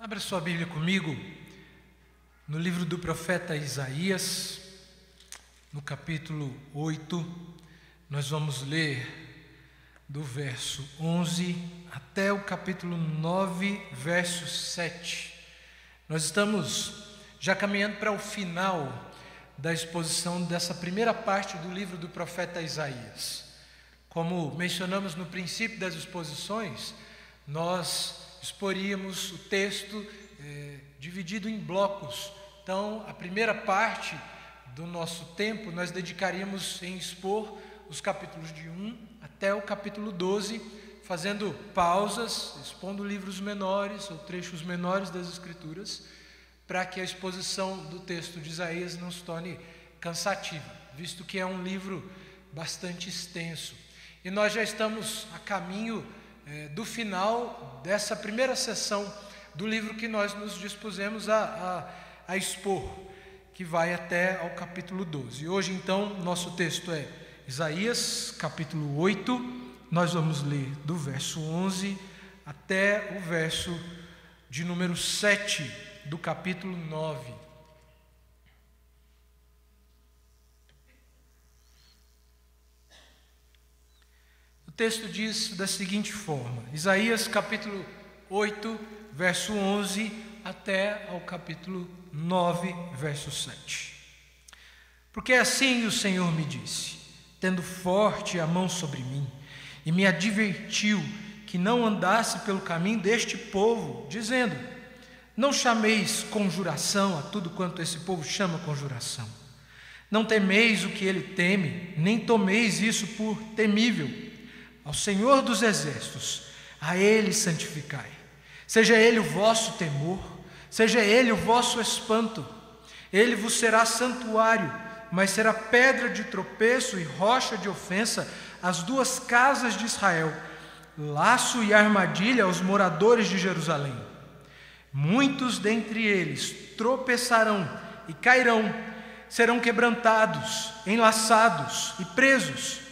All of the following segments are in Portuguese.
Abra sua Bíblia comigo no livro do profeta Isaías, no capítulo 8. Nós vamos ler do verso 11 até o capítulo 9, verso 7. Nós estamos já caminhando para o final da exposição dessa primeira parte do livro do profeta Isaías. Como mencionamos no princípio das exposições, nós exporíamos o texto dividido em blocos. Então, a primeira parte do nosso tempo nós dedicaríamos em expor os capítulos de 1 até o capítulo 12, fazendo pausas, expondo livros menores ou trechos menores das Escrituras, para que a exposição do texto de Isaías não se torne cansativa, visto que é um livro bastante extenso. E nós já estamos a caminho do final dessa primeira sessão do livro que nós nos dispusemos a expor, que vai até ao capítulo 12. Hoje, então, nosso texto é Isaías, capítulo 8. Nós vamos ler do verso 11 até o verso de número 7 do capítulo 9. O texto diz da seguinte forma: Isaías capítulo 8, verso 11 até ao capítulo 9, verso 7. Porque assim o Senhor me disse, tendo forte a mão sobre mim, e me advertiu que não andasse pelo caminho deste povo, dizendo: não chameis conjuração a tudo quanto esse povo chama conjuração. Não temeis o que ele teme, nem tomeis isso por temível. Ao Senhor dos exércitos, a Ele santificai. Seja Ele o vosso temor, seja Ele o vosso espanto. Ele vos será santuário, mas será pedra de tropeço e rocha de ofensa às duas casas de Israel, laço e armadilha aos moradores de Jerusalém. Muitos dentre eles tropeçarão e cairão, serão quebrantados, enlaçados e presos.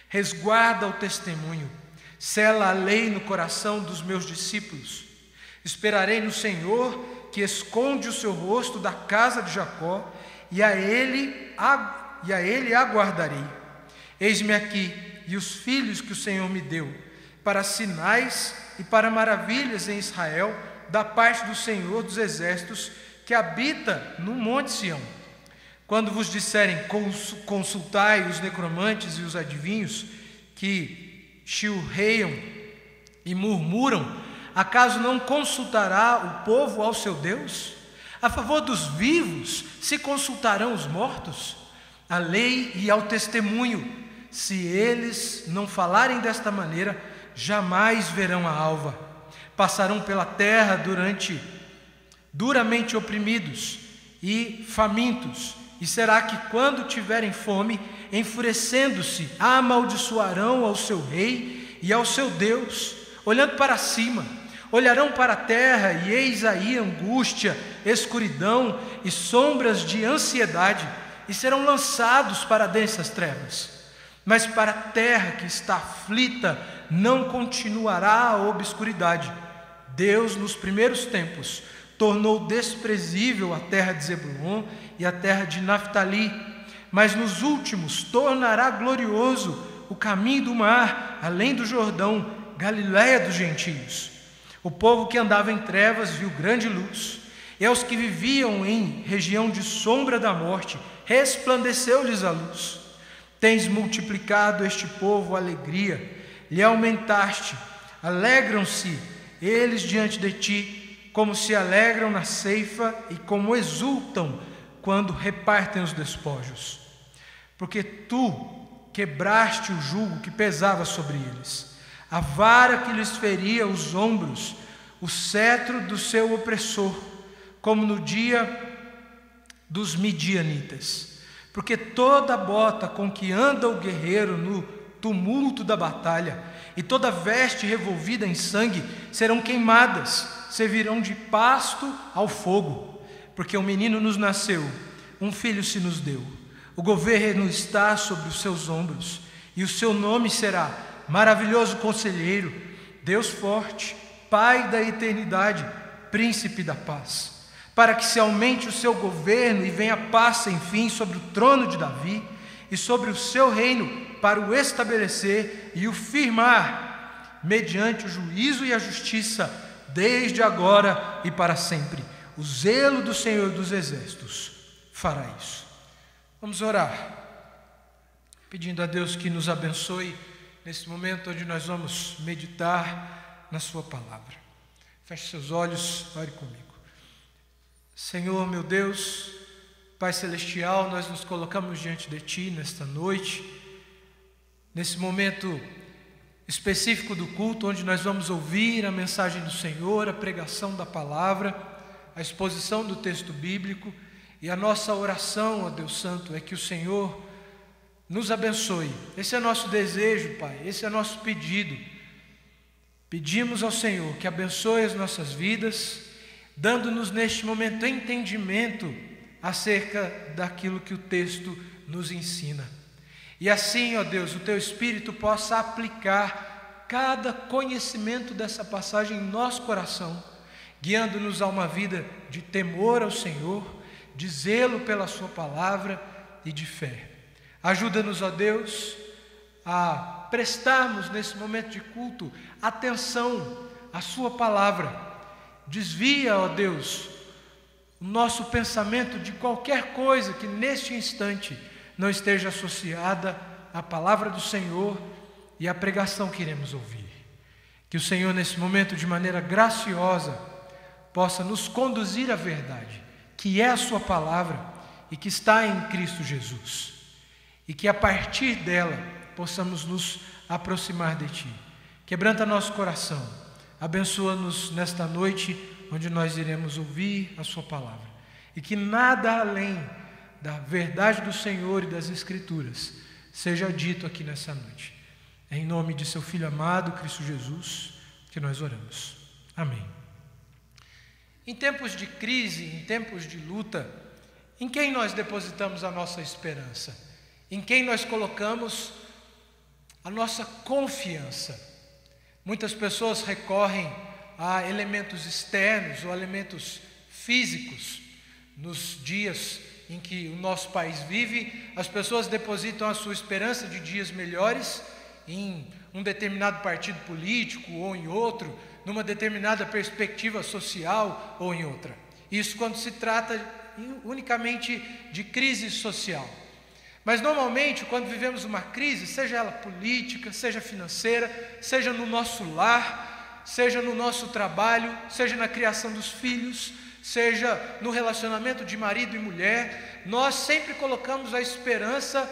Resguarda o testemunho, sela a lei no coração dos meus discípulos. Esperarei no Senhor, que esconde o seu rosto da casa de Jacó, e a ele aguardarei. Eis-me aqui e os filhos que o Senhor me deu, para sinais e para maravilhas em Israel, da parte do Senhor dos exércitos, que habita no monte Sião. Quando vos disserem: consultai os necromantes e os adivinhos, que chilreiam e murmuram, acaso não consultará o povo ao seu Deus? A favor dos vivos se consultarão os mortos? A lei e ao testemunho, se eles não falarem desta maneira, jamais verão a alva. Passarão pela terra duramente oprimidos e famintos. E será que quando tiverem fome, enfurecendo-se, amaldiçoarão ao seu rei e ao seu Deus? Olhando para cima, olharão para a terra, e eis aí angústia, escuridão e sombras de ansiedade, e serão lançados para densas trevas. Mas para a terra que está aflita, não continuará a obscuridade. Deus, nos primeiros tempos, tornou desprezível a terra de Zebulon e a terra de Naftali, mas nos últimos tornará glorioso o caminho do mar, além do Jordão, Galiléia dos gentios. O povo que andava em trevas viu grande luz, e aos que viviam em região de sombra da morte, resplandeceu-lhes a luz. Tens multiplicado este povo a alegria, lhe aumentaste, alegram-se eles diante de ti, como se alegram na ceifa e como exultam quando repartem os despojos. Porque tu quebraste o jugo que pesava sobre eles, a vara que lhes feria os ombros, o cetro do seu opressor, como no dia dos midianitas. Porque toda bota com que anda o guerreiro no tumulto da batalha, e toda veste revolvida em sangue serão queimadas, servirão de pasto ao fogo. Porque um menino nos nasceu, um filho se nos deu, o governo está sobre os seus ombros, e o seu nome será Maravilhoso Conselheiro, Deus Forte, Pai da Eternidade, príncipe da paz, para que se aumente o seu governo e venha paz sem fim sobre o trono de Davi e sobre o seu reino, para o estabelecer e o firmar, mediante o juízo e a justiça, desde agora e para sempre. O zelo do Senhor dos Exércitos fará isso. Vamos orar, pedindo a Deus que nos abençoe nesse momento onde nós vamos meditar na sua palavra. Feche seus olhos, ore comigo. Senhor, meu Deus, Pai Celestial, nós nos colocamos diante de Ti nesta noite, nesse momento específico do culto, onde nós vamos ouvir a mensagem do Senhor, a pregação da palavra, a exposição do texto bíblico, e a nossa oração, ó Deus Santo, é que o Senhor nos abençoe. Esse é nosso desejo, Pai, esse é nosso pedido. Pedimos ao Senhor que abençoe as nossas vidas, dando-nos neste momento entendimento acerca daquilo que o texto nos ensina. E assim, ó Deus, o Teu Espírito possa aplicar cada conhecimento dessa passagem em nosso coração, guiando-nos a uma vida de temor ao Senhor, de zelo pela Sua palavra e de fé. Ajuda-nos, ó Deus, a prestarmos nesse momento de culto atenção à Sua palavra. Desvia, ó Deus, o nosso pensamento de qualquer coisa que neste instante não esteja associada à palavra do Senhor e à pregação que iremos ouvir. Que o Senhor, nesse momento, de maneira graciosa, possa nos conduzir à verdade, que é a Sua palavra e que está em Cristo Jesus. E que a partir dela possamos nos aproximar de Ti. Quebranta nosso coração, abençoa-nos nesta noite, onde nós iremos ouvir a Sua palavra. E que nada além da verdade do Senhor e das Escrituras seja dito aqui nessa noite. É em nome de Seu Filho amado, Cristo Jesus, que nós oramos. Amém. Em tempos de crise, em tempos de luta, em quem nós depositamos a nossa esperança? Em quem nós colocamos a nossa confiança? Muitas pessoas recorrem a elementos externos ou elementos físicos. Nos dias em que o nosso país vive, as pessoas depositam a sua esperança de dias melhores em um determinado partido político ou em outro, numa determinada perspectiva social ou em outra. Isso quando se trata unicamente de crise social. Mas normalmente, quando vivemos uma crise, seja ela política, seja financeira, seja no nosso lar, seja no nosso trabalho, seja na criação dos filhos, seja no relacionamento de marido e mulher, nós sempre colocamos a esperança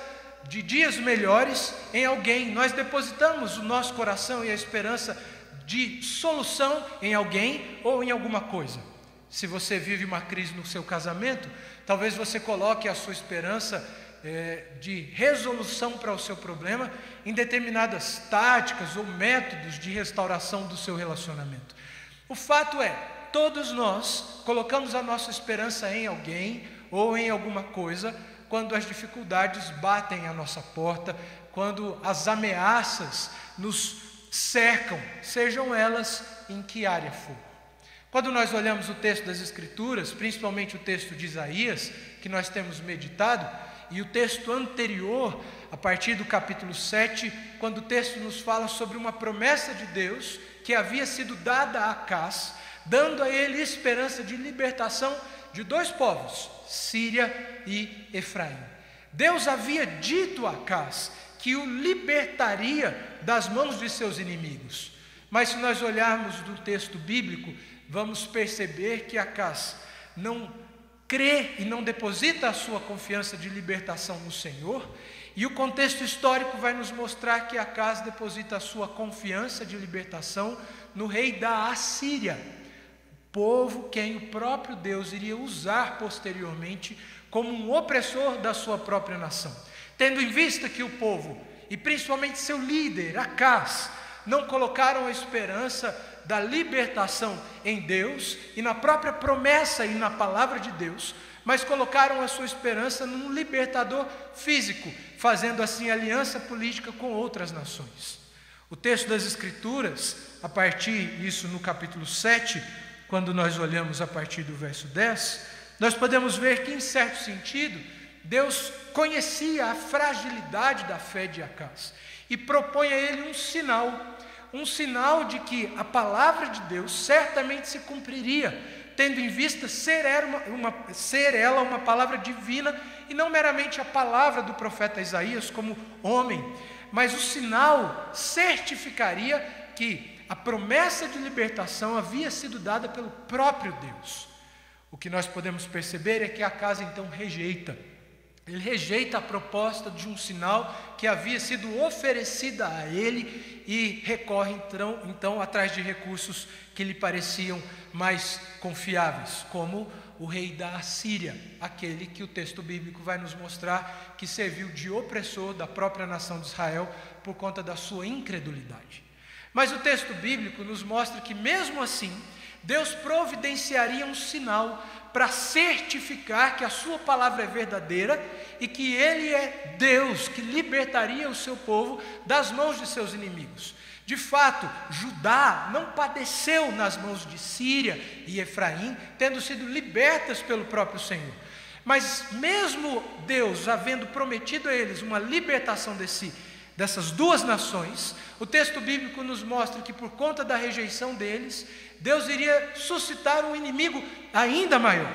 de dias melhores em alguém. Nós depositamos o nosso coração e a esperança de solução em alguém ou em alguma coisa. Se você vive uma crise no seu casamento, talvez você coloque a sua esperança de resolução para o seu problema em determinadas táticas ou métodos de restauração do seu relacionamento. O fato é, todos nós colocamos a nossa esperança em alguém ou em alguma coisa quando as dificuldades batem à nossa porta, quando as ameaças nos cercam, sejam elas em que área for. Quando nós olhamos o texto das Escrituras, principalmente o texto de Isaías, que nós temos meditado, e o texto anterior, a partir do capítulo 7, quando o texto nos fala sobre uma promessa de Deus que havia sido dada a Acás, dando a ele esperança de libertação de dois povos, Síria e Efraim. Deus havia dito a Acás que o libertaria das mãos de seus inimigos. Mas se nós olharmos do texto bíblico, vamos perceber que Acás não crê e não deposita a sua confiança de libertação no Senhor, e o contexto histórico vai nos mostrar que Acás deposita a sua confiança de libertação no rei da Assíria, povo quem o próprio Deus iria usar posteriormente como um opressor da sua própria nação. Tendo em vista que o povo, e principalmente seu líder, Acás, não colocaram a esperança da libertação em Deus e na própria promessa e na palavra de Deus, mas colocaram a sua esperança num libertador físico, fazendo assim aliança política com outras nações. O texto das Escrituras, a partir disso no capítulo 7, quando nós olhamos a partir do verso 10, nós podemos ver que, em certo sentido, Deus conhecia a fragilidade da fé de Acaz e propõe a ele um sinal de que a palavra de Deus certamente se cumpriria, tendo em vista ser ela uma palavra divina e não meramente a palavra do profeta Isaías como homem, mas o sinal certificaria que a promessa de libertação havia sido dada pelo próprio Deus. O que nós podemos perceber é que Acaz então ele rejeita a proposta de um sinal que havia sido oferecida a ele e recorre então atrás de recursos que lhe pareciam mais confiáveis, como o rei da Assíria, aquele que o texto bíblico vai nos mostrar que serviu de opressor da própria nação de Israel por conta da sua incredulidade. Mas o texto bíblico nos mostra que mesmo assim, Deus providenciaria um sinal para certificar que a sua palavra é verdadeira e que Ele é Deus que libertaria o seu povo das mãos de seus inimigos. De fato, Judá não padeceu nas mãos de Síria e Efraim, tendo sido libertas pelo próprio Senhor. Mas mesmo Deus havendo prometido a eles uma libertação dessas duas nações, o texto bíblico nos mostra que por conta da rejeição deles, Deus iria suscitar um inimigo ainda maior.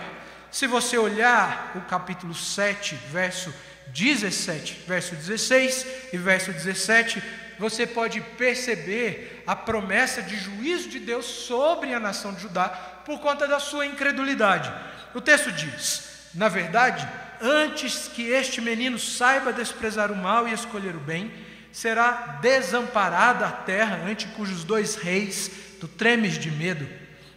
Se você olhar o capítulo 7, verso 17, verso 16 e verso 17, você pode perceber a promessa de juízo de Deus sobre a nação de Judá por conta da sua incredulidade. O texto diz: na verdade, antes que este menino saiba desprezar o mal e escolher o bem, será desamparada a terra ante cujos dois reis tu tremes de medo,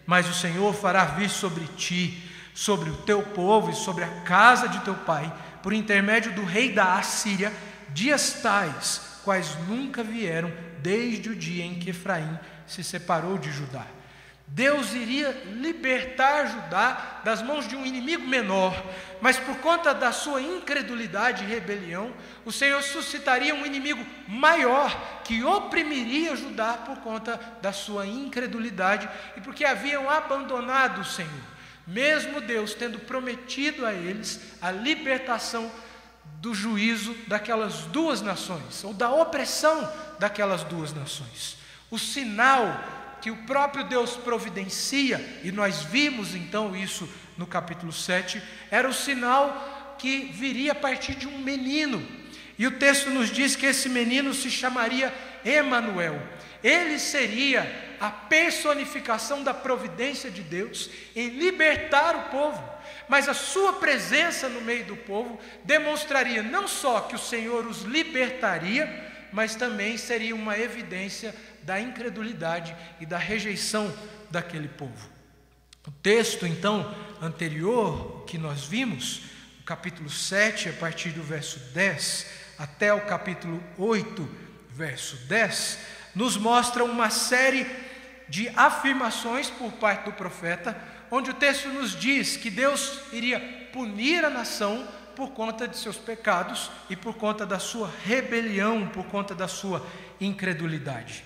mas o Senhor fará vir sobre ti, sobre o teu povo e sobre a casa de teu pai, por intermédio do rei da Assíria, dias tais, quais nunca vieram desde o dia em que Efraim se separou de Judá. Deus iria libertar Judá das mãos de um inimigo menor, mas por conta da sua incredulidade e rebelião, o Senhor suscitaria um inimigo maior que oprimiria Judá por conta da sua incredulidade e porque haviam abandonado o Senhor, mesmo Deus tendo prometido a eles a libertação do juízo daquelas duas nações, ou da opressão daquelas duas nações. O sinal que o próprio Deus providencia, e nós vimos então isso no capítulo 7, era o sinal que viria a partir de um menino, e o texto nos diz que esse menino se chamaria Emanuel. Ele seria a personificação da providência de Deus em libertar o povo, mas a sua presença no meio do povo demonstraria não só que o Senhor os libertaria, mas também seria uma evidência da incredulidade e da rejeição daquele povo. O texto, então, anterior que nós vimos, o capítulo 7, a partir do verso 10, até o capítulo 8, verso 10, nos mostra uma série de afirmações por parte do profeta, onde o texto nos diz que Deus iria punir a nação por conta de seus pecados e por conta da sua rebelião, por conta da sua incredulidade.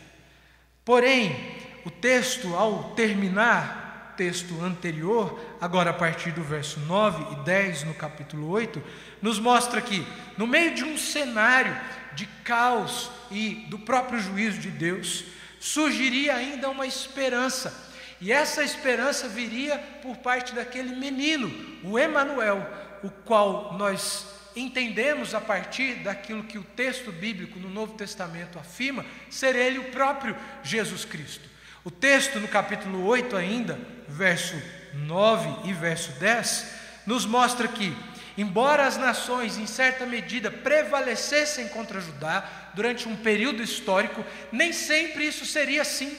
Porém, o texto, ao terminar o texto anterior, agora a partir do verso 9 e 10 no capítulo 8, nos mostra que, no meio de um cenário de caos e do próprio juízo de Deus, surgiria ainda uma esperança, e essa esperança viria por parte daquele menino, o Emanuel, o qual nós entendemos a partir daquilo que o texto bíblico no Novo Testamento afirma ser ele o próprio Jesus Cristo. O texto no capítulo 8 ainda, verso 9 e verso 10, nos mostra que, embora as nações em certa medida prevalecessem contra Judá durante um período histórico, nem sempre isso seria assim.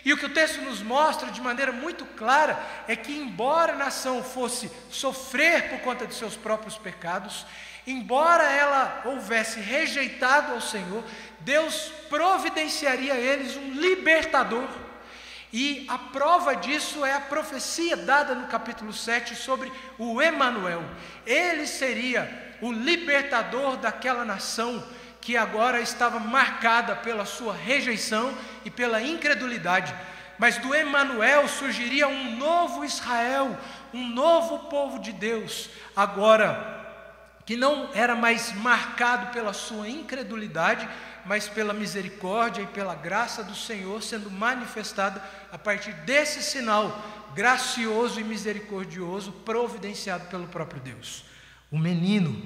E o que o texto nos mostra de maneira muito clara é que, embora a nação fosse sofrer por conta de seus próprios pecados, embora ela houvesse rejeitado ao Senhor, Deus providenciaria a eles um libertador. E a prova disso é a profecia dada no capítulo 7 sobre o Emanuel. Ele seria o libertador daquela nação que agora estava marcada pela sua rejeição e pela incredulidade. mas do Emanuel surgiria um novo Israel, um novo povo de Deus, agora que não era mais marcado pela sua incredulidade, mas pela misericórdia e pela graça do Senhor sendo manifestada a partir desse sinal gracioso e misericordioso providenciado pelo próprio Deus, o menino.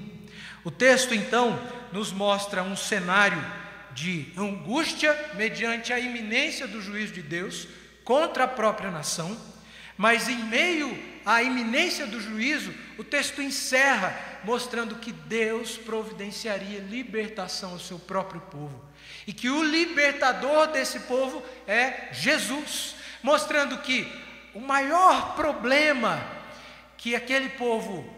O texto então nos mostra um cenário de angústia mediante a iminência do juízo de Deus contra a própria nação, mas em meio à iminência do juízo, o texto encerra mostrando que Deus providenciaria libertação ao seu próprio povo, e que o libertador desse povo é Jesus, mostrando que o maior problema que aquele povo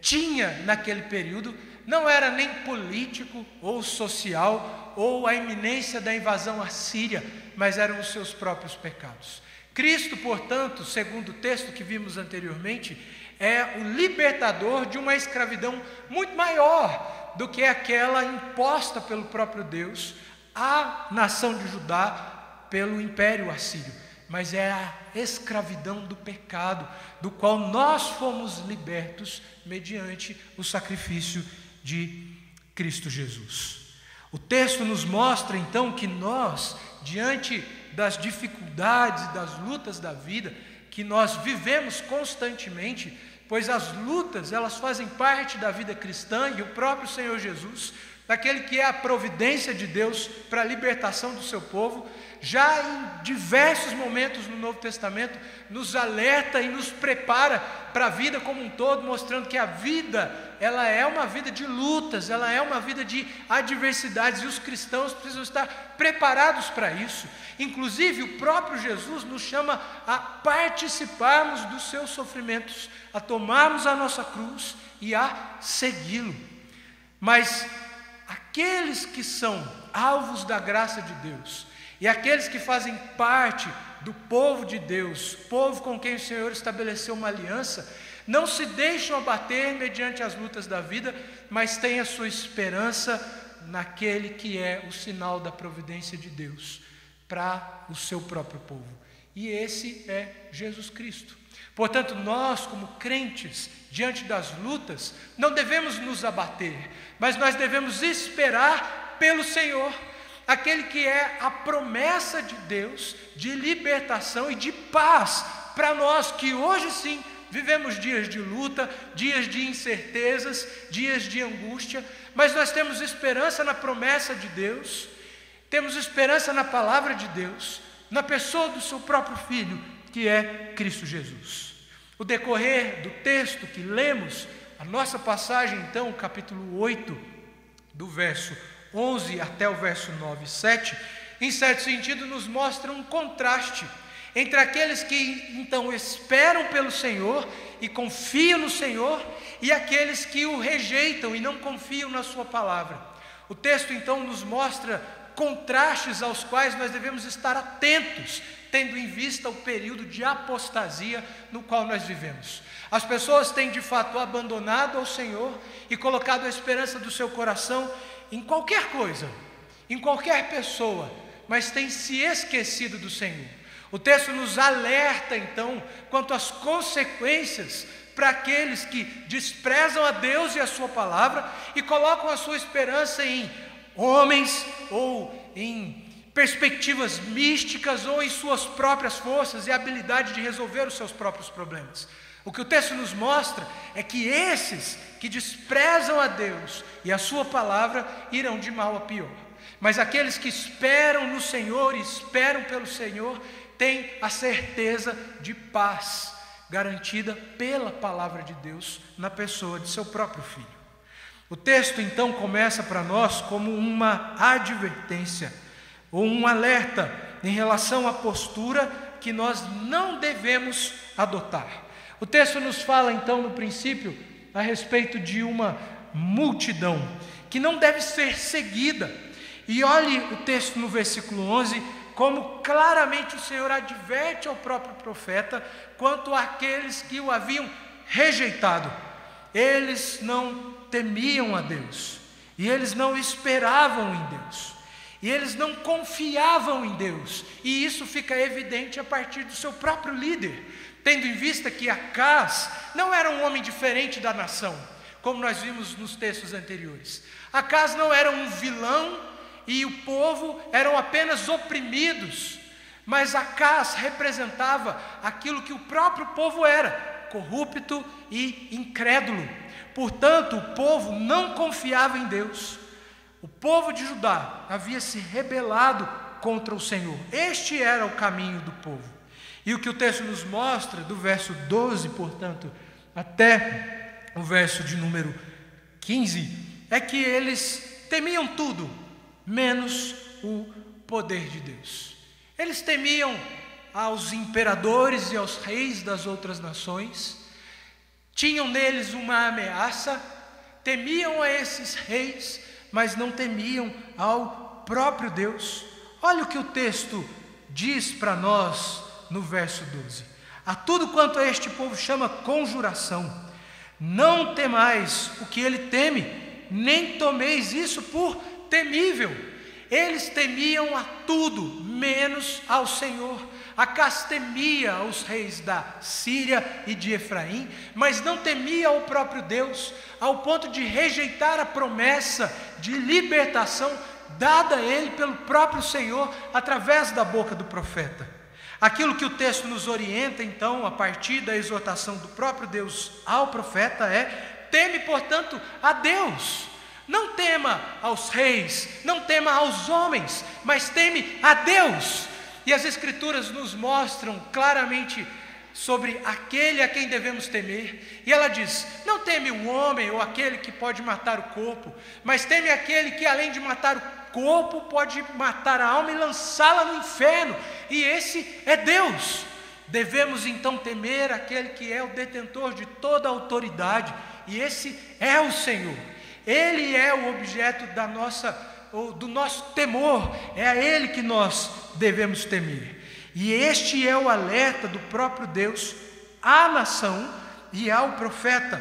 tinha naquele período não era nem político ou social ou a iminência da invasão assíria, mas eram os seus próprios pecados. Cristo, portanto, segundo o texto que vimos anteriormente, é o libertador de uma escravidão muito maior do que aquela imposta pelo próprio Deus à nação de Judá pelo Império Assírio, mas é a escravidão do pecado, do qual nós fomos libertos mediante o sacrifício de Cristo Jesus. O texto nos mostra então que nós, diante das dificuldades, das lutas da vida, que nós vivemos constantemente, pois as lutas, elas fazem parte da vida cristã, e o próprio Senhor Jesus, daquele que é a providência de Deus para a libertação do seu povo, já em diversos momentos no Novo Testamento, nos alerta e nos prepara para a vida como um todo, mostrando que a vida, ela é uma vida de lutas, ela é uma vida de adversidades, e os cristãos precisam estar preparados para isso. Inclusive, o próprio Jesus nos chama a participarmos dos seus sofrimentos, a tomarmos a nossa cruz e a segui-lo. Mas aqueles que são alvos da graça de Deus, e aqueles que fazem parte do povo de Deus, povo com quem o Senhor estabeleceu uma aliança, não se deixam abater mediante as lutas da vida, mas têm a sua esperança naquele que é o sinal da providência de Deus para o seu próprio povo, e esse é Jesus Cristo. Portanto, nós como crentes, diante das lutas, não devemos nos abater, mas nós devemos esperar pelo Senhor, aquele que é a promessa de Deus de libertação e de paz para nós que hoje sim vivemos dias de luta, dias de incertezas, dias de angústia, mas nós temos esperança na promessa de Deus, temos esperança na palavra de Deus, na pessoa do seu próprio Filho, que é Cristo Jesus. O decorrer do texto que lemos, a nossa passagem então, capítulo 8, do verso 11 até o verso 9 e 7, em certo sentido nos mostra um contraste entre aqueles que então esperam pelo Senhor e confiam no Senhor, e aqueles que o rejeitam e não confiam na sua palavra. O texto então nos mostra contrastes aos quais nós devemos estar atentos, tendo em vista o período de apostasia no qual nós vivemos. As pessoas têm de fato abandonado ao Senhor e colocado a esperança do seu coração em qualquer coisa, em qualquer pessoa, mas têm se esquecido do Senhor. O texto nos alerta então quanto às consequências para aqueles que desprezam a Deus e a sua palavra e colocam a sua esperança em homens ou em perspectivas místicas ou em suas próprias forças e habilidade de resolver os seus próprios problemas. O que o texto nos mostra é que esses que desprezam a Deus e a sua palavra irão de mal a pior. Mas aqueles que esperam no Senhor e esperam pelo Senhor têm a certeza de paz garantida pela palavra de Deus na pessoa de seu próprio Filho. O texto então começa para nós como uma advertência ou um alerta em relação à postura que nós não devemos adotar. O texto nos fala então no princípio a respeito de uma multidão que não deve ser seguida. E olhe o texto no versículo 11, como claramente o Senhor adverte ao próprio profeta quanto àqueles que o haviam rejeitado. Eles não temiam a Deus, e eles não esperavam em Deus. e eles não confiavam em Deus, e isso fica evidente a partir do seu próprio líder, tendo em vista que Acaz não era um homem diferente da nação, como nós vimos nos textos anteriores. Acaz não era um vilão e o povo eram apenas oprimidos, mas Acaz representava aquilo que o próprio povo era, corrupto e incrédulo. Portanto, o povo não confiava em Deus. O povo de Judá havia se rebelado contra o Senhor. Este era o caminho do povo. E o que o texto nos mostra, do verso 12, portanto, até o verso de número 15, é que eles temiam tudo, menos o poder de Deus. Eles temiam aos imperadores e aos reis das outras nações, tinham neles uma ameaça, temiam a esses reis, mas não temiam ao próprio Deus. Olha o que o texto diz para nós no verso 12: a tudo quanto este povo chama conjuração, não temais o que ele teme, nem tomeis isso por temível. Eles temiam a tudo, menos ao Senhor. Acaz temia os reis da Síria e de Efraim, mas não temia o próprio Deus, ao ponto de rejeitar a promessa de libertação dada a ele pelo próprio Senhor, através da boca do profeta. Aquilo que o texto nos orienta, então, a partir da exortação do próprio Deus ao profeta é: teme, portanto, a Deus. Não tema aos reis, não tema aos homens, mas teme a Deus. E as Escrituras nos mostram claramente sobre aquele a quem devemos temer. E ela diz: não teme o homem ou aquele que pode matar o corpo, mas teme aquele que, além de matar o corpo, pode matar a alma e lançá-la no inferno. E esse é Deus. Devemos então temer aquele que é o detentor de toda a autoridade, e esse é o Senhor. Ele é o objeto do nosso temor, é a Ele que nós devemos temer. E este é o alerta do próprio Deus à nação e ao profeta.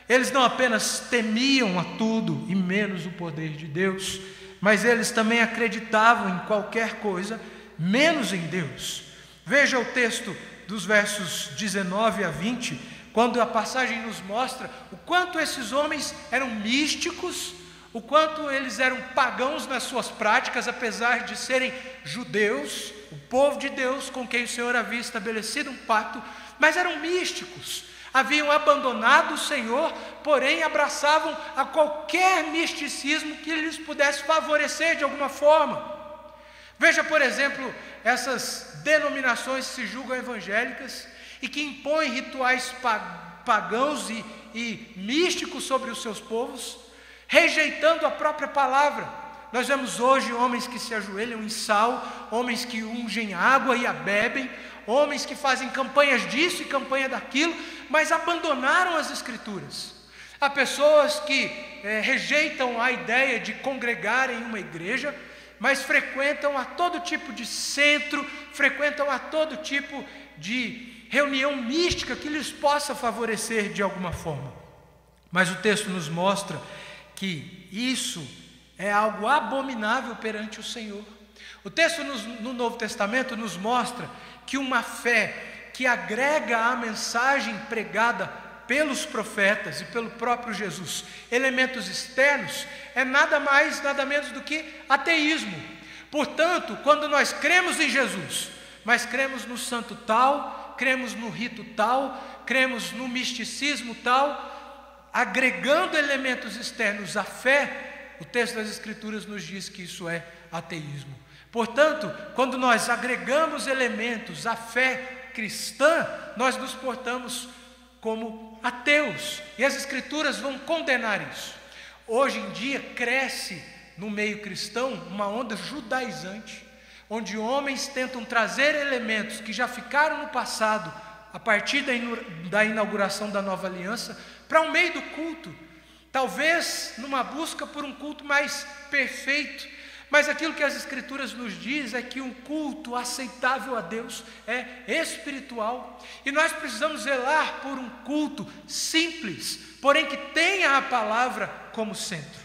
Eles não apenas temiam a tudo e menos o poder de Deus, mas eles também acreditavam em qualquer coisa, menos em Deus. Veja o texto dos versos 19 a 20, quando a passagem nos mostra o quanto esses homens eram místicos, o quanto eles eram pagãos nas suas práticas, apesar de serem judeus, o povo de Deus com quem o Senhor havia estabelecido um pacto, mas eram místicos, haviam abandonado o Senhor, porém abraçavam a qualquer misticismo que lhes pudesse favorecer de alguma forma. Veja, por exemplo, essas denominações que se julgam evangélicas e que impõem rituais pagãos e místicos sobre os seus povos, rejeitando a própria palavra. Nós vemos hoje homens que se ajoelham em sal, homens que ungem água e a bebem, homens que fazem campanhas disso e campanha daquilo, mas abandonaram as Escrituras. Há pessoas que rejeitam a ideia de congregar em uma igreja, mas frequentam a todo tipo de centro, frequentam a todo tipo de reunião mística que lhes possa favorecer de alguma forma. Mas o texto nos mostra que isso é algo abominável perante o Senhor. O texto no Novo Testamento nos mostra que uma fé que agrega à mensagem pregada pelos profetas e pelo próprio Jesus elementos externos é nada mais, nada menos do que ateísmo. Portanto, quando nós cremos em Jesus, mas cremos no santo tal, cremos no rito tal, cremos no misticismo tal, agregando elementos externos à fé, o texto das Escrituras nos diz que isso é ateísmo. Portanto, quando nós agregamos elementos à fé cristã, nós nos portamos como ateus, e as Escrituras vão condenar isso. Hoje em dia cresce no meio cristão uma onda judaizante, onde homens tentam trazer elementos que já ficaram no passado, a partir da inauguração da nova aliança, para o meio do culto, talvez numa busca por um culto mais perfeito. Mas aquilo que as Escrituras nos diz é que um culto aceitável a Deus é espiritual, e nós precisamos zelar por um culto simples, porém que tenha a palavra como centro.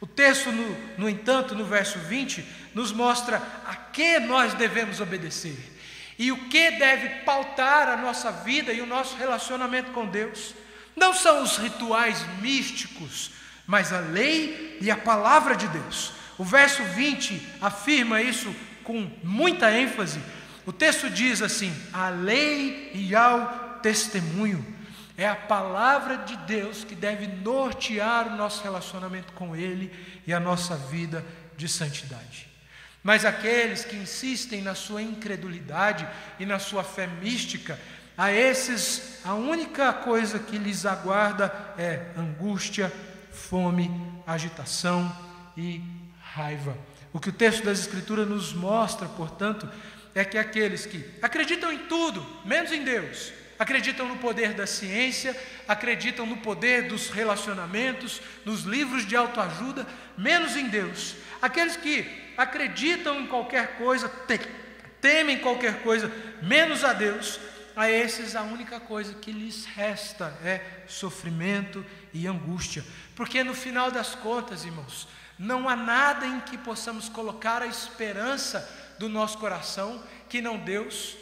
O texto, no entanto, no verso 20, nos mostra a que nós devemos obedecer e o que deve pautar a nossa vida e o nosso relacionamento com Deus. Não são os rituais místicos, mas a lei e a palavra de Deus. O verso 20 afirma isso com muita ênfase. O texto diz assim: a lei e ao testemunho. É a palavra de Deus que deve nortear o nosso relacionamento com Ele e a nossa vida de santidade. Mas aqueles que insistem na sua incredulidade e na sua fé mística, a esses a única coisa que lhes aguarda é angústia, fome, agitação e raiva. O que o texto das Escrituras nos mostra, portanto, é que aqueles que acreditam em tudo, menos em Deus, acreditam no poder da ciência, acreditam no poder dos relacionamentos, nos livros de autoajuda, menos em Deus. Aqueles que acreditam em qualquer coisa, temem qualquer coisa, menos a Deus, a esses a única coisa que lhes resta é sofrimento e angústia. Porque no final das contas, irmãos, não há nada em que possamos colocar a esperança do nosso coração que não Deus,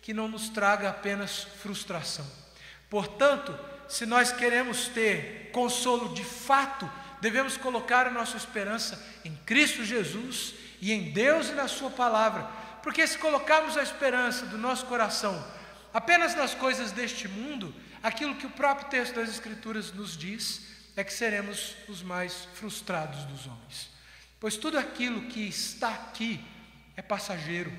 que não nos traga apenas frustração. Portanto, se nós queremos ter consolo de fato, devemos colocar a nossa esperança em Cristo Jesus e em Deus e na sua palavra. Porque se colocarmos a esperança do nosso coração apenas nas coisas deste mundo, aquilo que o próprio texto das Escrituras nos diz é que seremos os mais frustrados dos homens. Pois tudo aquilo que está aqui é passageiro.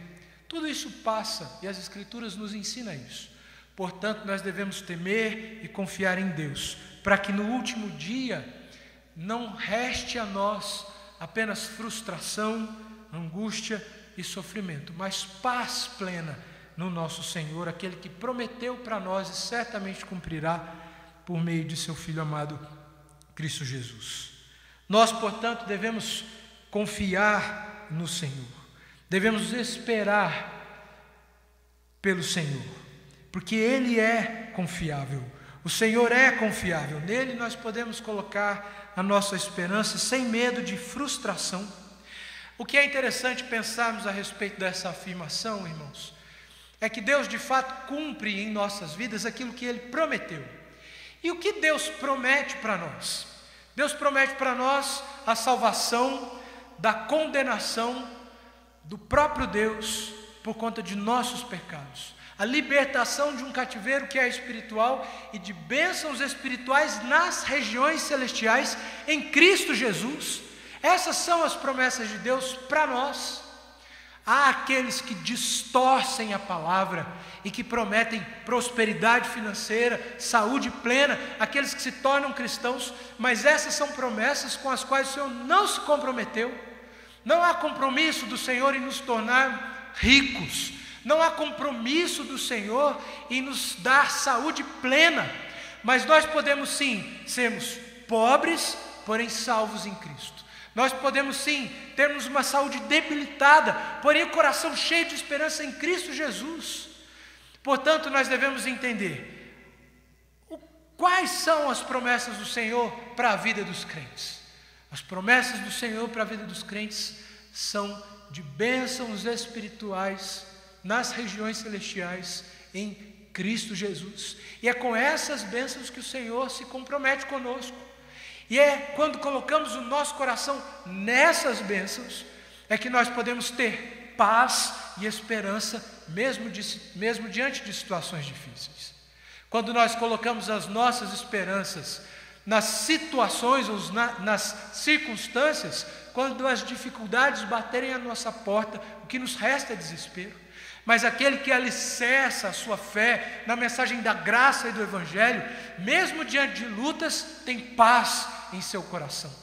Tudo isso passa e as Escrituras nos ensinam isso. Portanto, nós devemos temer e confiar em Deus, para que no último dia não reste a nós apenas frustração, angústia e sofrimento, mas paz plena no nosso Senhor, aquele que prometeu para nós e certamente cumprirá por meio de seu Filho amado, Cristo Jesus. Nós, portanto, devemos confiar no Senhor. Devemos esperar pelo Senhor, porque Ele é confiável. O Senhor é confiável. Nele nós podemos colocar a nossa esperança sem medo de frustração. O que é interessante pensarmos a respeito dessa afirmação, irmãos, é que Deus de fato cumpre em nossas vidas aquilo que Ele prometeu. E o que Deus promete para nós? Deus promete para nós a salvação da condenação do próprio Deus por conta de nossos pecados, a libertação de um cativeiro que é espiritual e de bênçãos espirituais nas regiões celestiais em Cristo Jesus. Essas são as promessas de Deus para nós. Há aqueles que distorcem a palavra e que prometem prosperidade financeira, saúde plena, aqueles que se tornam cristãos, mas essas são promessas com as quais o Senhor não se comprometeu. Não há compromisso do Senhor em nos tornar ricos, não há compromisso do Senhor em nos dar saúde plena, mas nós podemos sim sermos pobres, porém salvos em Cristo. Nós podemos sim termos uma saúde debilitada, porém o coração cheio de esperança em Cristo Jesus. Portanto, nós devemos entender quais são as promessas do Senhor para a vida dos crentes. As promessas do Senhor para a vida dos crentes são de bênçãos espirituais nas regiões celestiais em Cristo Jesus. E é com essas bênçãos que o Senhor se compromete conosco. E é quando colocamos o nosso coração nessas bênçãos, é que nós podemos ter paz e esperança, mesmo diante de situações difíceis. Quando nós colocamos as nossas esperanças nas situações ou nas circunstâncias, quando as dificuldades baterem à nossa porta, o que nos resta é desespero. Mas aquele que alicerça a sua fé na mensagem da graça e do Evangelho, mesmo diante de lutas, tem paz em seu coração.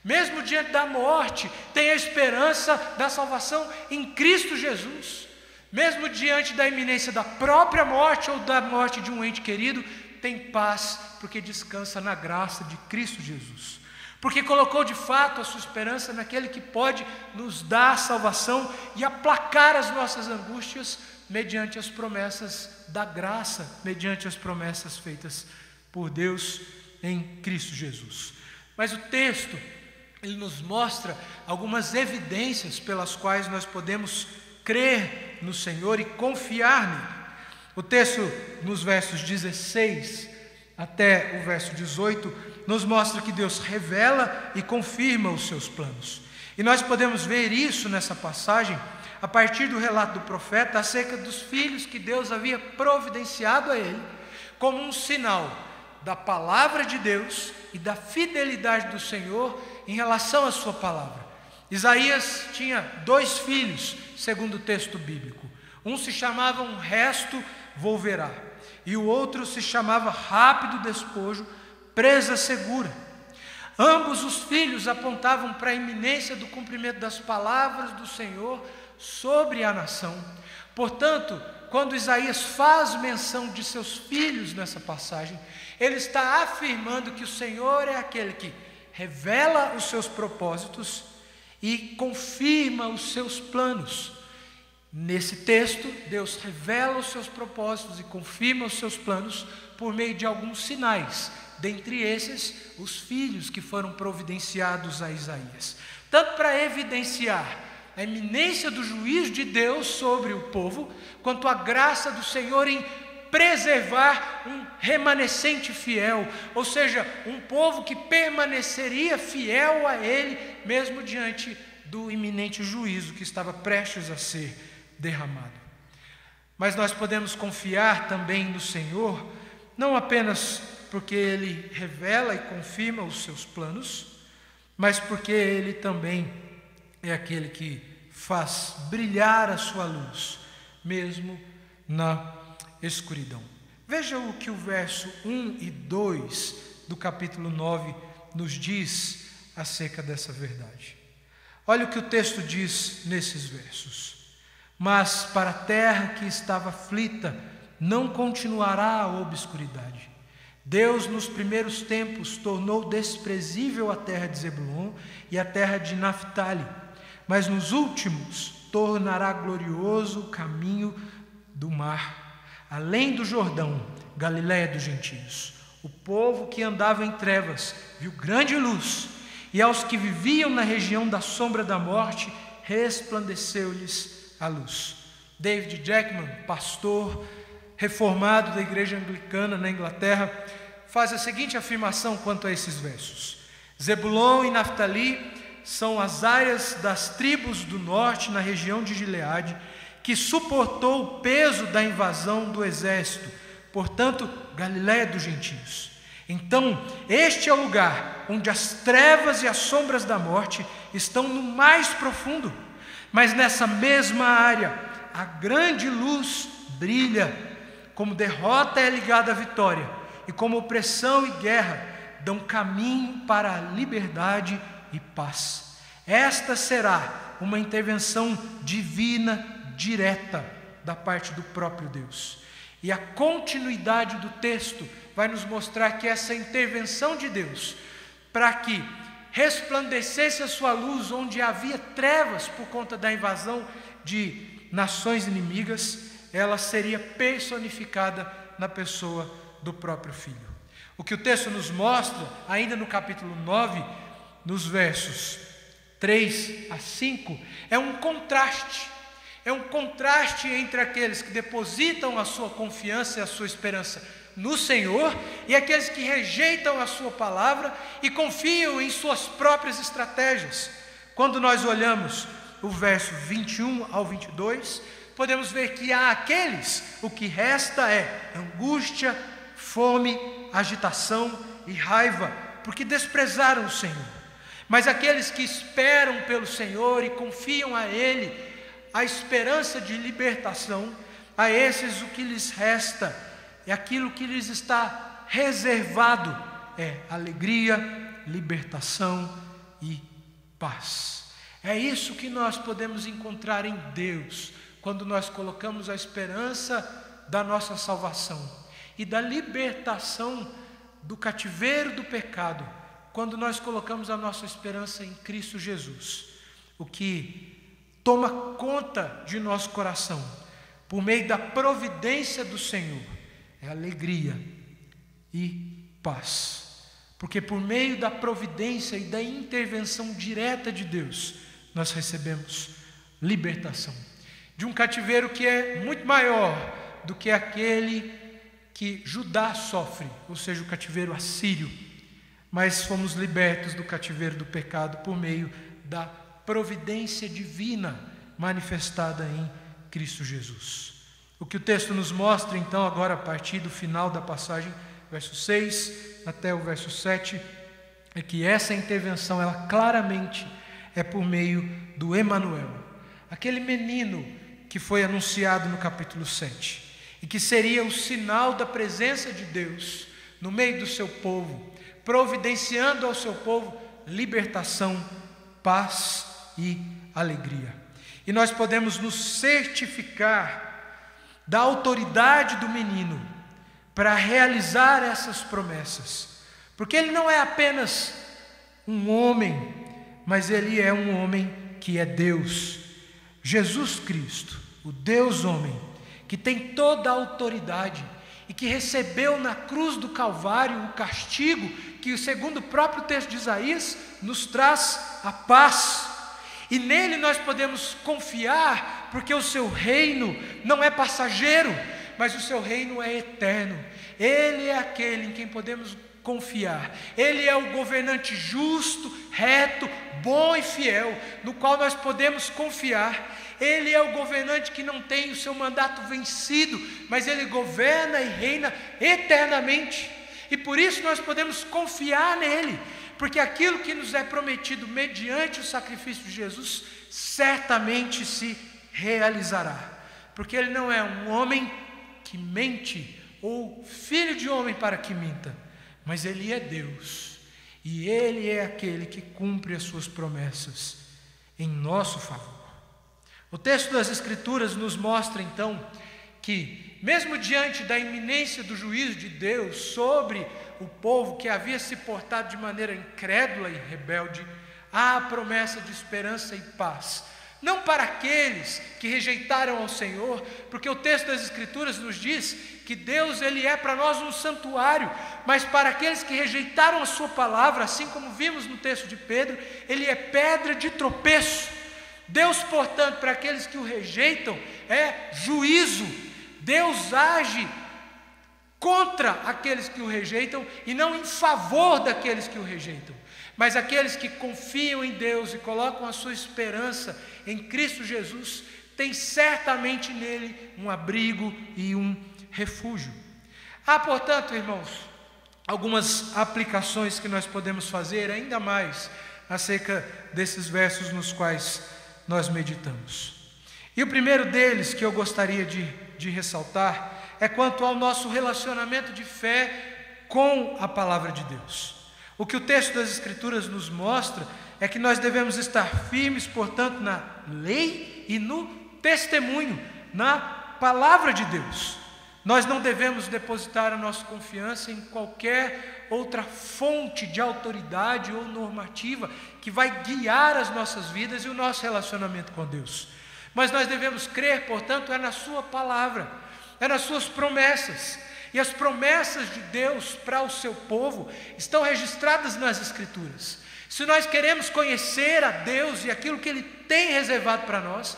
Mesmo diante da morte, tem a esperança da salvação em Cristo Jesus. Mesmo diante da iminência da própria morte ou da morte de um ente querido, tem paz, porque descansa na graça de Cristo Jesus. Porque colocou de fato a sua esperança naquele que pode nos dar salvação e aplacar as nossas angústias mediante as promessas da graça, mediante as promessas feitas por Deus em Cristo Jesus. Mas o texto ele nos mostra algumas evidências pelas quais nós podemos crer no Senhor e confiar nele. O texto, nos versos 16 até o verso 18, nos mostra que Deus revela e confirma os seus planos. E nós podemos ver isso nessa passagem a partir do relato do profeta acerca dos filhos que Deus havia providenciado a ele, como um sinal da palavra de Deus e da fidelidade do Senhor em relação à sua palavra. Isaías tinha 2 filhos, segundo o texto bíblico. Um se chamava Um Resto Volverá, e o outro se chamava Rápido Despojo, Presa Segura. Ambos os filhos apontavam para a iminência do cumprimento das palavras do Senhor sobre a nação. Portanto, quando Isaías faz menção de seus filhos nessa passagem, ele está afirmando que o Senhor é aquele que revela os seus propósitos e confirma os seus planos. Nesse texto, Deus revela os seus propósitos e confirma os seus planos por meio de alguns sinais, dentre esses, os filhos que foram providenciados a Isaías, tanto para evidenciar a iminência do juízo de Deus sobre o povo, quanto a graça do Senhor em preservar um remanescente fiel, ou seja, um povo que permaneceria fiel a Ele, mesmo diante do iminente juízo que estava prestes a ser derramado. Mas nós podemos confiar também no Senhor, não apenas porque Ele revela e confirma os seus planos, mas porque Ele também é aquele que faz brilhar a sua luz, mesmo na escuridão. Veja o que o verso 1 e 2 do capítulo 9 nos diz acerca dessa verdade. Olha o que o texto diz nesses versos. Mas para a terra que estava aflita, não continuará a obscuridade. Deus nos primeiros tempos tornou desprezível a terra de Zebulon e a terra de Naftali, mas nos últimos tornará glorioso o caminho do mar, além do Jordão, Galiléia dos gentios. O povo que andava em trevas viu grande luz, e aos que viviam na região da sombra da morte, resplandeceu-lhes a luz. David Jackman, pastor reformado da igreja anglicana na Inglaterra, faz a seguinte afirmação quanto a esses versos: Zebulon e Naftali são as áreas das tribos do norte na região de Gileade, que suportou o peso da invasão do exército, portanto, Galiléia dos gentios. Então, este é o lugar onde as trevas e as sombras da morte estão no mais profundo, mas nessa mesma área, a grande luz brilha, como derrota é ligada à vitória, e como opressão e guerra dão caminho para a liberdade e paz. Esta será uma intervenção divina direta da parte do próprio Deus. E a continuidade do texto vai nos mostrar que essa intervenção de Deus, para que resplandecesse a sua luz onde havia trevas por conta da invasão de nações inimigas, ela seria personificada na pessoa do próprio Filho. O que o texto nos mostra, ainda no capítulo 9, nos versos 3 a 5, é um contraste. É um contraste entre aqueles que depositam a sua confiança e a sua esperança no Senhor e aqueles que rejeitam a sua palavra e confiam em suas próprias estratégias. Quando nós olhamos o verso 21 ao 22, podemos ver que há aqueles, o que resta é angústia, fome, agitação e raiva, porque desprezaram o Senhor. Mas aqueles que esperam pelo Senhor e confiam a Ele a esperança de libertação, a esses o que lhes resta é aquilo que lhes está reservado, é alegria, libertação e paz. É isso que nós podemos encontrar em Deus, quando nós colocamos a esperança da nossa salvação e da libertação do cativeiro do pecado, quando nós colocamos a nossa esperança em Cristo Jesus. O que toma conta de nosso coração, por meio da providência do Senhor, é alegria e paz. porque por meio da providência e da intervenção direta de Deus, nós recebemos libertação de um cativeiro que é muito maior do que aquele que Judá sofre, ou seja, o cativeiro assírio. Mas fomos libertos do cativeiro do pecado por meio da providência divina manifestada em Cristo Jesus. O que o texto nos mostra então agora a partir do final da passagem, verso 6 até o verso 7, é que essa intervenção, ela claramente é por meio do Emanuel, aquele menino que foi anunciado no capítulo 7, e que seria o sinal da presença de Deus no meio do seu povo, providenciando ao seu povo libertação, paz e alegria. E nós podemos nos certificar da autoridade do menino para realizar essas promessas, porque ele não é apenas um homem, mas ele é um homem que é Deus. Jesus Cristo, o Deus homem, que tem toda a autoridade e que recebeu na cruz do Calvário o castigo que, segundo o próprio texto de Isaías, nos traz a paz. E nele nós podemos confiar, porque o seu reino não é passageiro, mas o seu reino é eterno. Ele é aquele em quem podemos confiar. Ele é o governante justo, reto, bom e fiel, no qual nós podemos confiar. Ele é o governante que não tem o seu mandato vencido, mas ele governa e reina eternamente. E por isso nós podemos confiar nele, porque aquilo que nos é prometido mediante o sacrifício de Jesus certamente se realizará, porque ele não é um homem que mente ou filho de homem para que minta, mas ele é Deus, e ele é aquele que cumpre as suas promessas em nosso favor. O texto das Escrituras nos mostra então que, mesmo diante da iminência do juízo de Deus sobre o povo que havia se portado de maneira incrédula e rebelde, há a promessa de esperança e paz, não para aqueles que rejeitaram ao Senhor, porque o texto das Escrituras nos diz que Deus, ele é para nós um santuário, mas para aqueles que rejeitaram a sua palavra, assim como vimos no texto de Pedro, ele é pedra de tropeço. Deus, portanto, para aqueles que o rejeitam, é juízo. Deus age contra aqueles que o rejeitam e não em favor daqueles que o rejeitam. Mas aqueles que confiam em Deus e colocam a sua esperança em Cristo Jesus, têm certamente nele um abrigo e um refúgio. Há, portanto, irmãos, algumas aplicações que nós podemos fazer ainda mais acerca desses versos nos quais nós meditamos. E o primeiro deles que eu gostaria de ressaltar é quanto ao nosso relacionamento de fé com a palavra de Deus. O que o texto das Escrituras nos mostra é que nós devemos estar firmes, portanto, na lei e no testemunho, na palavra de Deus. Nós não devemos depositar a nossa confiança em qualquer outra fonte de autoridade ou normativa que vai guiar as nossas vidas e o nosso relacionamento com Deus. Mas nós devemos crer, portanto, é na sua palavra, é nas suas promessas. E as promessas de Deus para o seu povo estão registradas nas Escrituras. Se nós queremos conhecer a Deus e aquilo que Ele tem reservado para nós,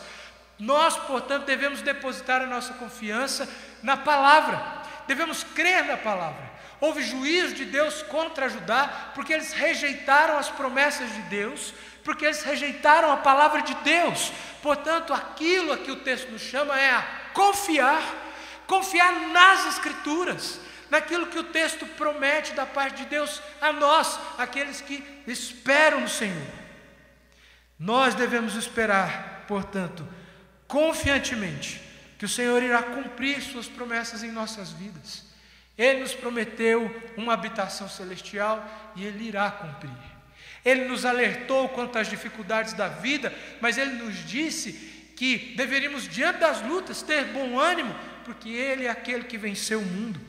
nós, portanto, devemos depositar a nossa confiança na palavra, devemos crer na palavra. Houve juízo de Deus contra Judá, porque eles rejeitaram as promessas de Deus, porque eles rejeitaram a palavra de Deus. Portanto, aquilo a que o texto nos chama é a confiar nas Escrituras, naquilo que o texto promete da parte de Deus a nós, aqueles que esperam no Senhor. Nós devemos esperar, portanto, confiantemente, que o Senhor irá cumprir suas promessas em nossas vidas. Ele nos prometeu uma habitação celestial e Ele irá cumprir. Ele nos alertou quanto às dificuldades da vida, mas Ele nos disse que deveríamos, diante das lutas, ter bom ânimo, porque Ele é aquele que venceu o mundo,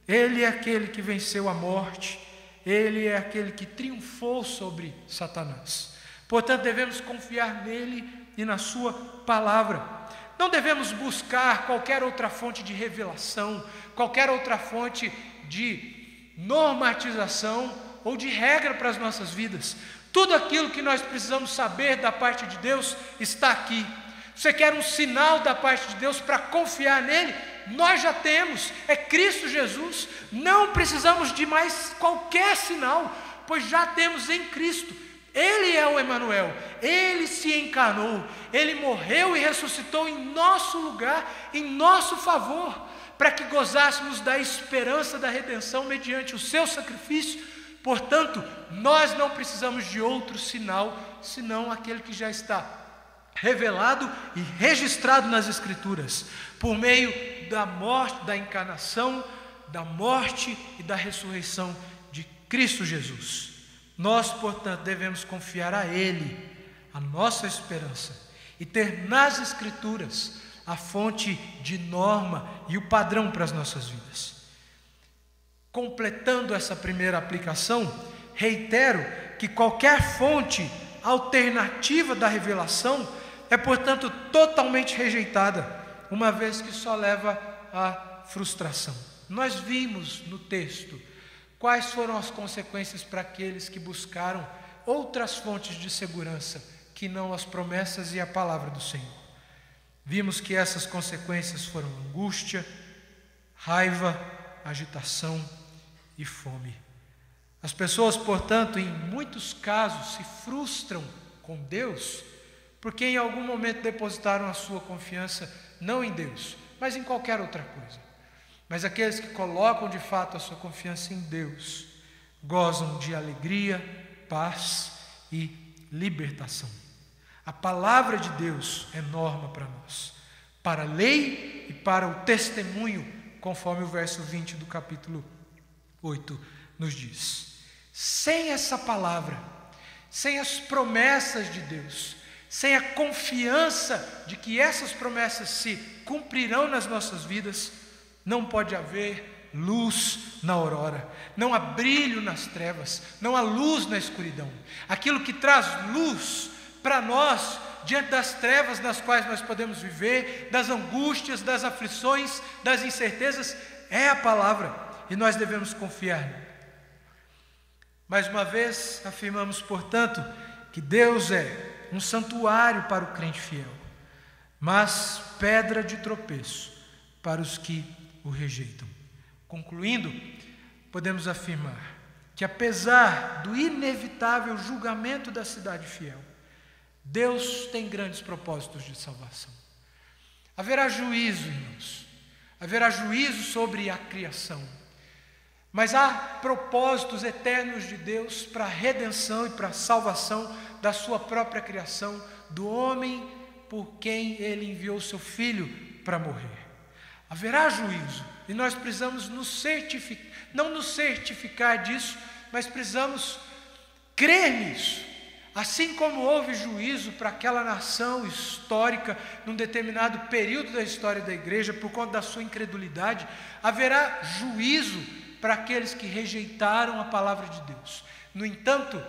Ele é aquele que venceu a morte, Ele é aquele que triunfou sobre Satanás. Portanto, devemos confiar nele e na sua palavra. Não devemos buscar qualquer outra fonte de revelação, qualquer outra fonte de normatização ou de regra para as nossas vidas. Tudo aquilo que nós precisamos saber da parte de Deus está aqui. Você quer um sinal da parte de Deus para confiar nele? Nós já temos, é Cristo Jesus. Não precisamos de mais qualquer sinal, pois já temos em Cristo. Ele é o Emanuel, Ele se encarnou, Ele morreu e ressuscitou em nosso lugar, em nosso favor, para que gozássemos da esperança da redenção mediante o seu sacrifício. Portanto, nós não precisamos de outro sinal, senão aquele que já está revelado e registrado nas Escrituras, por meio da morte, da encarnação, da morte e da ressurreição de Cristo Jesus. Nós, portanto, devemos confiar a Ele, a nossa esperança, e ter nas Escrituras a fonte de norma e o padrão para as nossas vidas. Completando essa primeira aplicação, reitero que qualquer fonte alternativa da revelação é, portanto, totalmente rejeitada, uma vez que só leva à frustração. Nós vimos no texto quais foram as consequências para aqueles que buscaram outras fontes de segurança que não as promessas e a palavra do Senhor. Vimos que essas consequências foram angústia, raiva, agitação e fome. As pessoas, portanto, em muitos casos se frustram com Deus porque em algum momento depositaram a sua confiança não em Deus, mas em qualquer outra coisa. Mas aqueles que colocam de fato a sua confiança em Deus gozam de alegria, paz e libertação. A palavra de Deus é norma para nós, para a lei e para o testemunho, conforme o verso 20 do capítulo 8 nos diz. Sem essa palavra, sem as promessas de Deus, sem a confiança de que essas promessas se cumprirão nas nossas vidas, não pode haver luz na aurora, não há brilho nas trevas, não há luz na escuridão. Aquilo que traz luz para nós, diante das trevas nas quais nós podemos viver, das angústias, das aflições, das incertezas, é a palavra, e nós devemos confiar nela. Mais uma vez, afirmamos, portanto, que Deus é um santuário para o crente fiel, mas pedra de tropeço para os que o rejeitam. Concluindo, podemos afirmar que apesar do inevitável julgamento da cidade fiel, Deus tem grandes propósitos de salvação. Haverá juízo, irmãos, haverá juízo sobre a criação, mas há propósitos eternos de Deus para a redenção e para a salvação da sua própria criação, do homem por quem Ele enviou seu Filho para morrer. Haverá juízo, e nós precisamos não nos certificar disso, mas precisamos crer nisso. Assim como houve juízo para aquela nação histórica, num determinado período da história da igreja, por conta da sua incredulidade, haverá juízo para aqueles que rejeitaram a palavra de Deus. No entanto,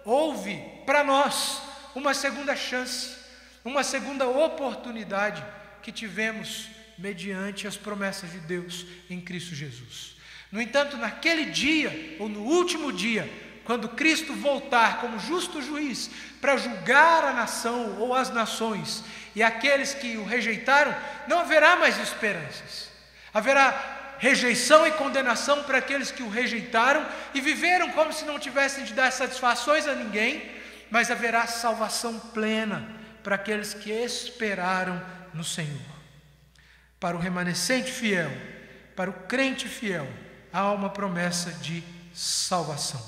houve para nós uma segunda chance, uma segunda oportunidade que tivemos mediante as promessas de Deus em Cristo Jesus. No entanto, naquele dia, ou no último dia, quando Cristo voltar como justo juiz para julgar a nação ou as nações, e aqueles que o rejeitaram, não haverá mais esperanças. Haverá rejeição e condenação para aqueles que o rejeitaram e viveram como se não tivessem de dar satisfações a ninguém, mas haverá salvação plena para aqueles que esperaram no Senhor. Para o remanescente fiel, para o crente fiel, há uma promessa de salvação.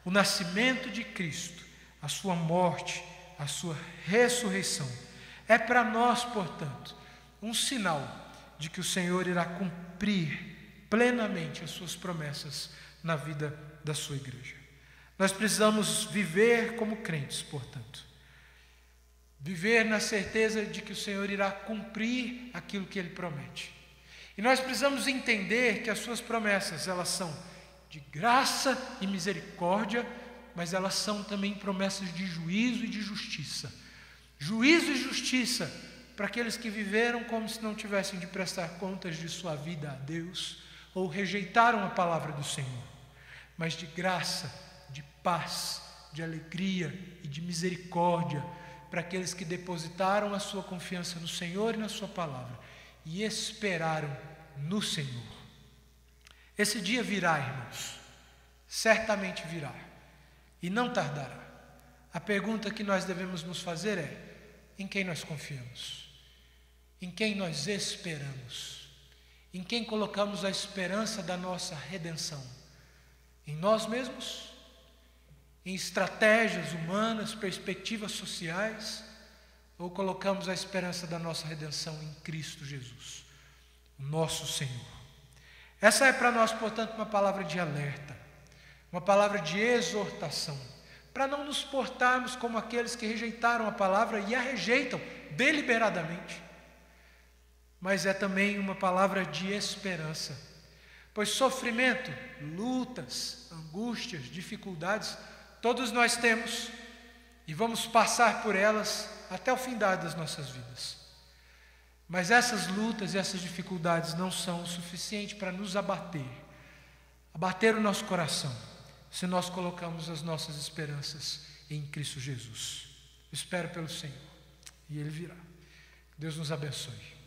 O nascimento de Cristo, a sua morte, a sua ressurreição, é para nós, portanto, um sinal de que o Senhor irá cumprir plenamente as suas promessas na vida da sua igreja. Nós precisamos viver como crentes, portanto. Viver na certeza de que o Senhor irá cumprir aquilo que Ele promete. E nós precisamos entender que as suas promessas, elas são de graça e misericórdia, mas elas são também promessas de juízo e de justiça. Juízo e justiça para aqueles que viveram como se não tivessem de prestar contas de sua vida a Deus, ou rejeitaram a palavra do Senhor. mas de graça, de paz, de alegria e de misericórdia para aqueles que depositaram a sua confiança no Senhor e na sua palavra e esperaram no Senhor. Esse dia virá, irmãos, certamente virá e não tardará. A pergunta que nós devemos nos fazer é: em quem nós confiamos? Em quem nós esperamos? Em quem colocamos a esperança da nossa redenção? Em nós mesmos? Em estratégias humanas, perspectivas sociais? Ou colocamos a esperança da nossa redenção em Cristo Jesus, o nosso Senhor? Essa é para nós, portanto, uma palavra de alerta, uma palavra de exortação, para não nos portarmos como aqueles que rejeitaram a palavra e a rejeitam deliberadamente. Mas é também uma palavra de esperança, pois sofrimento, lutas, angústias, dificuldades, todos nós temos e vamos passar por elas até o findar das nossas vidas. Mas essas lutas e essas dificuldades não são o suficiente para nos abater o nosso coração, se nós colocamos as nossas esperanças em Cristo Jesus. Eu espero pelo Senhor e Ele virá. Deus nos abençoe.